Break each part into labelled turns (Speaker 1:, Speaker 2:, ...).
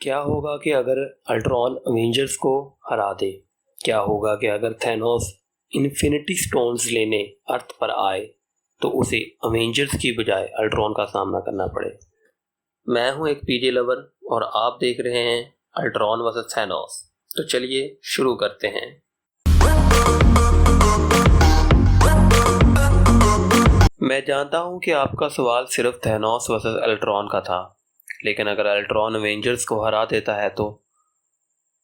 Speaker 1: क्या होगा कि अगर अल्ट्रॉन अवेंजर्स को हरा दे? क्या होगा कि अगर थैनोस इन्फिनिटी स्टोन्स लेने अर्थ पर आए तो उसे अवेंजर्स की बजाय अल्ट्रॉन का सामना करना पड़े? मैं हूं एक पीजे लवर और आप देख रहे हैं अल्ट्रॉन वर्सेस थैनोस। तो चलिए शुरू करते हैं। मैं जानता हूं कि आपका सवाल सिर्फ थैनोस वर्सेस अल्ट्रॉन का था, लेकिन अगर अल्ट्रॉन अवेंजर्स को हरा देता है तो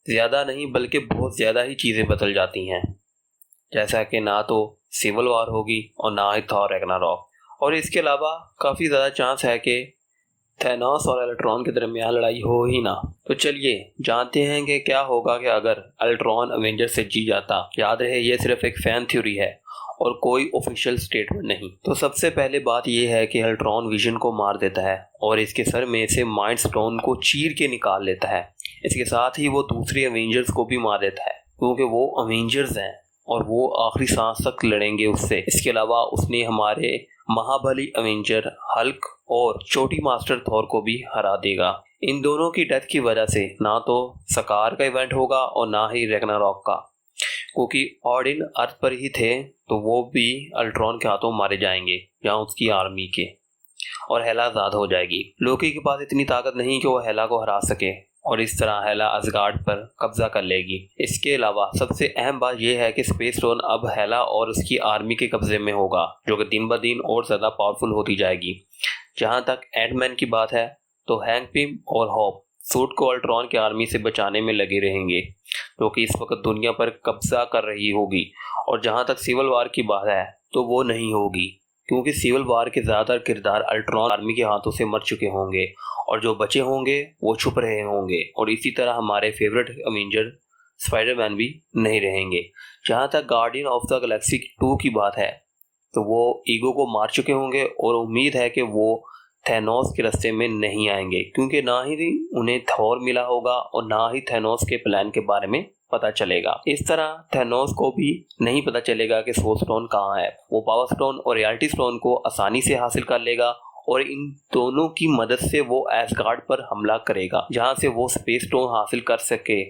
Speaker 1: ज़्यादा नहीं बल्कि बहुत ज़्यादा ही चीज़ें बदल जाती हैं। जैसा कि ना तो सिविल वॉर होगी और ना ही थॉर रैग्नारॉक, और इसके अलावा काफ़ी ज़्यादा चांस है कि थैनोस और अल्ट्रॉन के दरमियान लड़ाई हो ही ना। तो चलिए जानते हैं कि क्या होगा कि अगर अल्ट्रॉन अवेंजर्स से जी जाता। याद रहे ये सिर्फ एक फैन थ्योरी है और कोई ऑफिशियल स्टेटमेंट नहीं। तो सबसे पहले बात यह है कि अल्ट्रॉन विजन को मार देता है और इसके सर में से माइंड स्टोन को चीर के निकाल लेता है। इसके साथ ही वो दूसरे अवेंजर्स को भी मार देता है, क्योंकि वो अवेंजर्स हैं और वो आखिरी सांस तक लड़ेंगे उससे। इसके अलावा उसने हमारे महाबली अवेंजर हल्क और छोटी मास्टर थॉर को भी हरा देगा। इन दोनों की डेथ की वजह से ना तो सकार का इवेंट होगा और ना ही रैग्नारॉक का, क्योंकि ऑडिन अर्थ पर ही थे तो वो भी अल्ट्रॉन के हाथों मारे जाएंगे या उसकी आर्मी के, और हेला आजाद हो जाएगी। लोकी के पास इतनी ताकत नहीं कि वो हेला को हरा सके और इस तरह हेला असगार्ड पर कब्जा कर लेगी। इसके अलावा सबसे अहम बात यह है कि स्पेस स्टोन अब हेला और उसकी आर्मी के कब्जे में होगा, जो कि दिन ब दिन और ज़्यादा पावरफुल होती जाएगी। जहां तक एंटमैन की बात है तो हैंक पिम और हॉप सूट को अल्ट्रॉन की आर्मी से बचाने में लगे रहेंगे, जो कि इस वक्त दुनिया पर कब्जा कर रही होगी। और जहां तक सिविल वार की बात है तो वो नहीं होगी, क्योंकि सिविल वार के ज़्यादातर किरदार अल्ट्रॉन आर्मी के हाथों से मर चुके होंगे और जो बचे होंगे वो छुप रहे होंगे। और इसी तरह हमारे फेवरेट अवेंजर स्पाइडरमैन भी नहीं रहेंगे। जहां तक गार्डियन ऑफ द गैलेक्सी 2 की बात है तो वो ईगो को मार चुके होंगे और उम्मीद है कि वो थैनोस के रास्ते में नहीं आएंगे, क्योंकि ना ही उन्हें थॉर मिला होगा और ना ही थैनोस के प्लान के बारे में पता चलेगा। इस तरह थैनोस को भी नहीं पता चलेगा कि सोल स्टोन कहाँ है। वो पावर स्टोन और रियलिटी स्टोन को आसानी से हासिल कर लेगा और इन दोनों की मदद से वो एसगार्ड पर हमला करेगा, जहां से वो स्पेस स्टोन हासिल कर सके।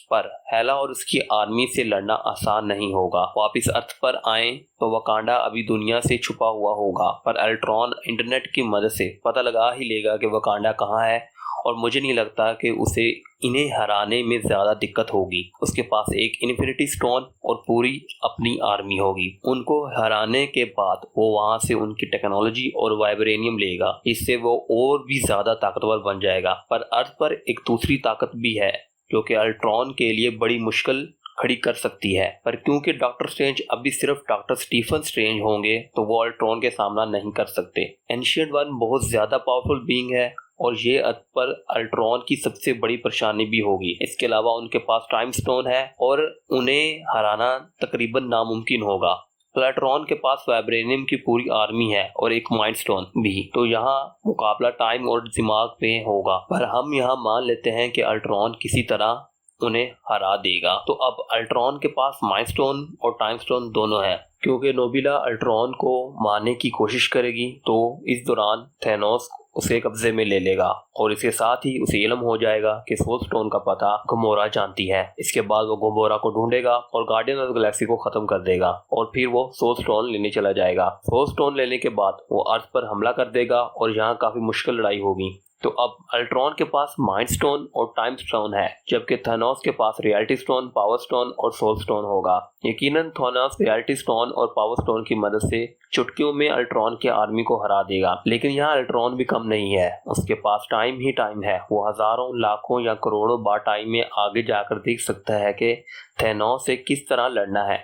Speaker 1: पर हेला और उसकी आर्मी से लड़ना आसान नहीं होगा। वापिस अर्थ पर आए तो वकांडा अभी दुनिया से छुपा हुआ होगा, पर अल्ट्रॉन इंटरनेट की मदद से पता लगा ही लेगा कि वकांडा कहाँ है। और मुझे नहीं लगता कि उसे इन्हें हराने में ज़्यादा दिक्कत होगी। उसके पास एक इन्फिनिटी स्टोन और पूरी अपनी आर्मी होगी। उनको हराने के बाद वो वहां से उनकी टेक्नोलॉजी और वाइब्रेनियम लेगा, इससे वो और भी ज़्यादा ताकतवर बन जाएगा। पर अर्थ पर एक दूसरी ताकत भी है जो कि अल्ट्रॉन के लिए बड़ी मुश्किल खड़ी कर सकती है। पर क्योंकि डॉक्टर स्ट्रेंज अभी सिर्फ डॉक्टर स्टीफन स्ट्रेंज होंगे तो वो अल्ट्रॉन के सामना नहीं कर सकते। एंशिएंट वन बहुत ज्यादा पावरफुल बीइंग है और ये अर्थ पर अल्ट्रॉन की सबसे बड़ी परेशानी भी होगी। इसके अलावा उनके पास टाइम स्टोन है और उन्हें हराना तकरीबन नामुमकिन होगा। अल्ट्रॉन के पास वाइब्रेनियम की पूरी आर्मी है और एक माइंड स्टोन भी, तो यहाँ मुकाबला टाइम और दिमाग पे होगा। पर हम यहाँ मान लेते हैं कि अल्ट्रॉन किसी तरह उन्हें हरा देगा। तो अब अल्ट्रॉन के पास माइंड स्टोन और टाइम स्टोन दोनों है, क्योंकि नोबिला अल्ट्रॉन को मारने की कोशिश करेगी तो इस दौरान थैनोस उसे कब्जे में ले लेगा और इसके साथ ही उसे इल्म हो जाएगा कि सोल स्टोन का पता गमोरा जानती है। इसके बाद वो गमोरा को ढूंढेगा और गार्डियन ऑफ द गैलेक्सी को खत्म कर देगा और फिर वो सोल स्टोन लेने चला जाएगा। सोल स्टोन लेने के बाद वो अर्थ पर हमला कर देगा और यहाँ काफी मुश्किल लड़ाई होगी। तो अब अल्ट्रॉन के पास माइंड स्टोन और टाइम स्टोन है, जबकि थैनोस के पास रियलिटी स्टोन, पावर स्टोन और सोल स्टोन होगा। यकीनन थैनोस रियलिटी स्टोन और पावर स्टोन की मदद से चुटकियों में अल्ट्रॉन की आर्मी को हरा देगा। लेकिन यहाँ अल्ट्रॉन भी कम नहीं है, उसके पास टाइम ही टाइम है। वो हजारों, लाखों या करोड़ों बार टाइम में आगे जाकर देख सकता है कि थैनोस से किस तरह लड़ना है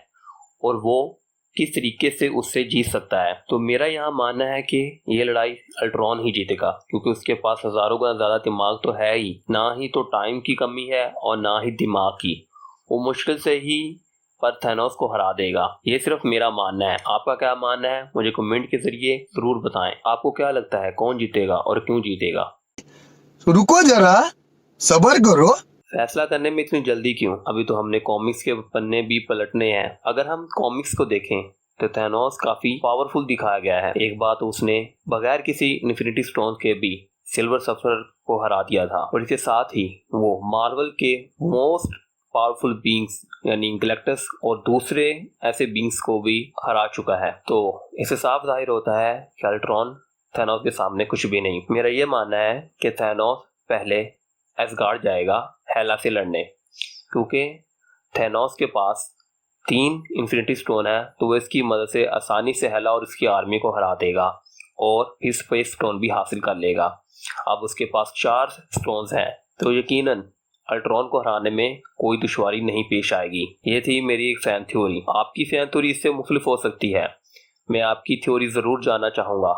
Speaker 1: और वो किस तरीके से उससे जीत सकता है। तो मेरा यहाँ मानना है कि ये लड़ाई अल्ट्रॉन ही जीतेगा, क्योंकि उसके पास हजारों गुना ज्यादा दिमाग तो है ही, ना ही तो टाइम की कमी है और ना ही दिमाग की। वो मुश्किल से ही पर थैनोस को हरा देगा। ये सिर्फ मेरा मानना है। आपका क्या मानना है मुझे कमेंट के जरिए जरूर बताएं। आपको क्या लगता है कौन जीतेगा और क्यों जीतेगा?
Speaker 2: रुको जरा, सब्र करो।
Speaker 1: फैसला करने में इतनी जल्दी क्यों? अभी तो हमने कॉमिक्स के पन्ने भी पलटने हैं। अगर हम कॉमिक्स को देखें तो थैनोस काफी पावरफुल दिखाया गया है। एक बात, उसने बगैर किसी इन्फिनिटी स्टोन के भी सिल्वर सफर को हरा दिया था और इसके साथ ही वो मार्वल के मोस्ट पावरफुल बींग्स यानी गैलेक्टस और दूसरे ऐसे बींग्स को भी हरा चुका है। तो इससे साफ जाहिर होता है कि अल्ट्रॉन थैनोस के सामने कुछ भी नहीं। मेरा ये मानना है कि थैनोस पहले एसगार्ड जाएगा हेला से लड़ने, क्योंकि थैनोस के पास 3 इन्फिनिटी स्टोन है, तो वो इसकी मदद से आसानी से हेला और उसकी आर्मी को हरा देगा और फिर स्पेस स्टोन भी हासिल कर लेगा। अब उसके पास 4 स्टोन्स हैं, तो यकीनन अल्ट्रॉन को हराने में कोई दुश्वारी नहीं पेश आएगी। ये थी मेरी एक फैन थ्योरी। आपकी फैन थ्योरी इससे मुख्तलिफ हो सकती है, मैं आपकी थ्योरी ज़रूर जानना चाहूँगा।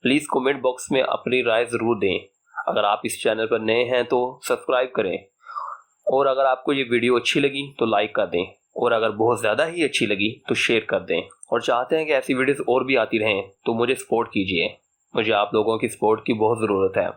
Speaker 1: प्लीज़ कमेंट बॉक्स में अपनी राय ज़रूर दें। अगर आप इस चैनल पर नए हैं तो सब्सक्राइब करें, और अगर आपको ये वीडियो अच्छी लगी तो लाइक कर दें, और अगर बहुत ज़्यादा ही अच्छी लगी तो शेयर कर दें। और चाहते हैं कि ऐसी वीडियोस और भी आती रहें तो मुझे सपोर्ट कीजिए। मुझे आप लोगों की सपोर्ट की बहुत ज़रूरत है।